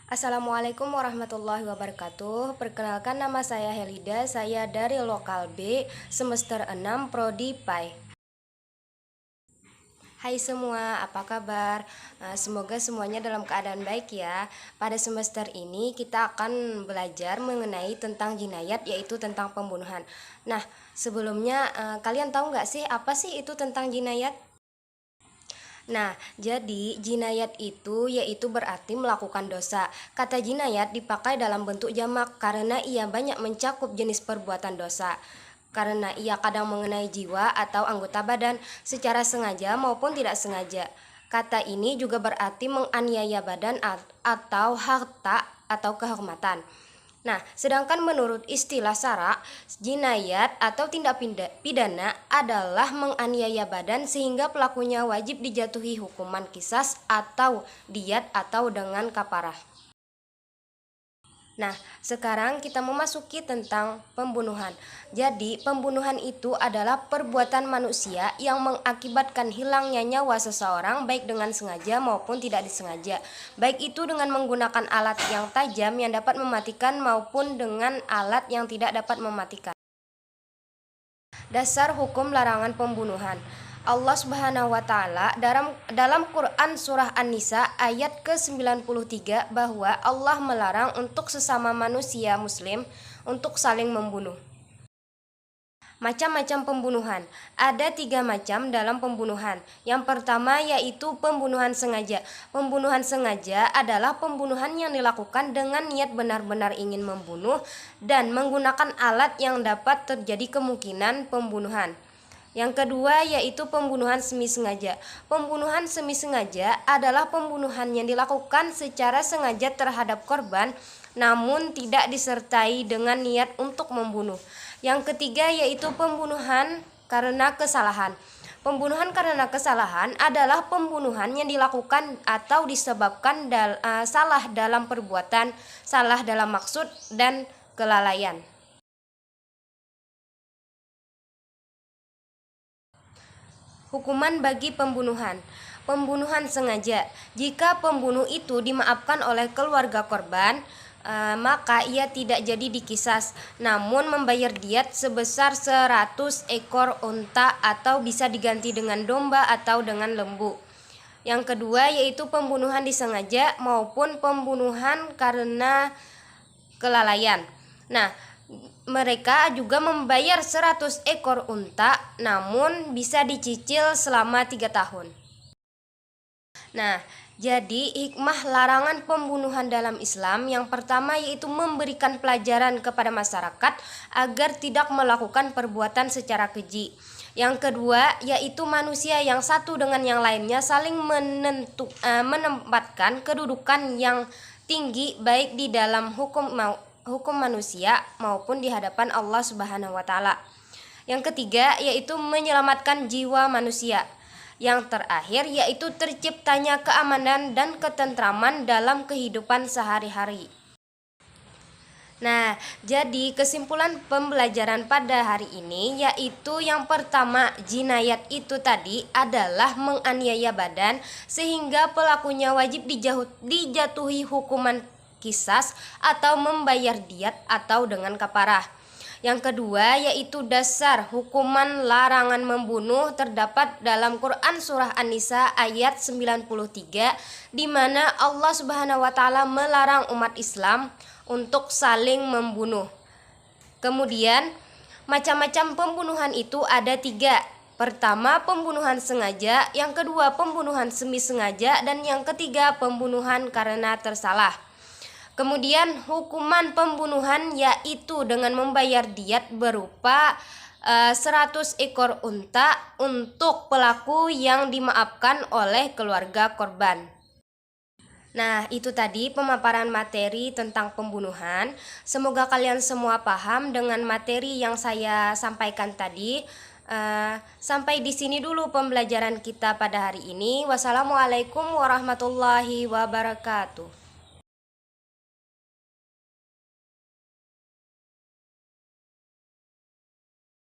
Assalamualaikum warahmatullahi wabarakatuh. Perkenalkan, nama saya Helida, saya dari Lokal B, semester 6 Prodi PAI. Hai semua, apa kabar? Semoga semuanya dalam keadaan baik ya. Pada semester ini kita akan belajar mengenai tentang jinayat, yaitu tentang pembunuhan. Nah, sebelumnya kalian tahu nggak sih apa sih itu tentang jinayat? Nah, jadi jinayat itu yaitu berarti melakukan dosa. Kata jinayat dipakai dalam bentuk jamak karena ia banyak mencakup jenis perbuatan dosa. Karena ia kadang mengenai jiwa atau anggota badan secara sengaja maupun tidak sengaja. Kata ini juga berarti menganiaya badan atau harta atau kehormatan. Nah, sedangkan menurut istilah syara, jinayat atau tindak pidana adalah menganiaya badan sehingga pelakunya wajib dijatuhi hukuman qisas atau diat atau dengan kafarah. Nah, sekarang kita memasuki tentang pembunuhan. Jadi, pembunuhan itu adalah perbuatan manusia yang mengakibatkan hilangnya nyawa seseorang baik dengan sengaja maupun tidak disengaja. Baik itu dengan menggunakan alat yang tajam yang dapat mematikan maupun dengan alat yang tidak dapat mematikan. Dasar hukum larangan pembunuhan. Allah Subhanahu wa taala dalam Quran surah An-Nisa ayat ke-93 bahwa Allah melarang untuk sesama manusia muslim untuk saling membunuh. Macam-macam pembunuhan. Ada 3 macam dalam pembunuhan. Yang pertama yaitu pembunuhan sengaja. Pembunuhan sengaja adalah pembunuhan yang dilakukan dengan niat benar-benar ingin membunuh dan menggunakan alat yang dapat terjadi kemungkinan pembunuhan. Yang kedua yaitu pembunuhan semi sengaja. Pembunuhan semi sengaja adalah pembunuhan yang dilakukan secara sengaja terhadap korban namun tidak disertai dengan niat untuk membunuh. Yang ketiga yaitu pembunuhan karena kesalahan. Pembunuhan karena kesalahan adalah pembunuhan yang dilakukan atau disebabkan salah dalam perbuatan, salah dalam maksud, dan kelalaian. Hukuman bagi pembunuhan. Pembunuhan sengaja. Jika pembunuh itu dimaafkan oleh keluarga korban, maka ia tidak jadi dikisas, namun membayar diat sebesar 100 ekor unta atau bisa diganti dengan domba atau dengan lembu. Yang kedua yaitu pembunuhan disengaja maupun pembunuhan karena kelalaian. Nah, mereka juga membayar 100 ekor unta namun bisa dicicil selama 3 tahun. Nah, jadi hikmah larangan pembunuhan dalam Islam yang pertama yaitu memberikan pelajaran kepada masyarakat agar tidak melakukan perbuatan secara keji. Yang kedua yaitu manusia yang satu dengan yang lainnya saling menempatkan kedudukan yang tinggi baik di dalam hukum manusia maupun di hadapan Allah Subhanahu wa taala. Yang ketiga yaitu menyelamatkan jiwa manusia. Yang terakhir yaitu terciptanya keamanan dan ketentraman dalam kehidupan sehari-hari. Nah, jadi kesimpulan pembelajaran pada hari ini yaitu yang pertama, jinayat itu tadi adalah menganiaya badan sehingga pelakunya wajib dijatuhi hukuman qisas atau membayar diat atau dengan kafarah. Yang kedua yaitu dasar hukuman larangan membunuh terdapat dalam Quran surah An-Nisa ayat 93 di mana Allah Subhanahu wa taala melarang umat Islam untuk saling membunuh. Kemudian macam-macam pembunuhan itu ada 3. Pertama pembunuhan sengaja, yang kedua pembunuhan semi sengaja, dan yang ketiga pembunuhan karena tersalah. Kemudian hukuman pembunuhan yaitu dengan membayar diat berupa 100 ekor unta untuk pelaku yang dimaafkan oleh keluarga korban. Nah, itu tadi pemaparan materi tentang pembunuhan. Semoga kalian semua paham dengan materi yang saya sampaikan tadi. Sampai di sini dulu pembelajaran kita pada hari ini. Wassalamualaikum warahmatullahi wabarakatuh.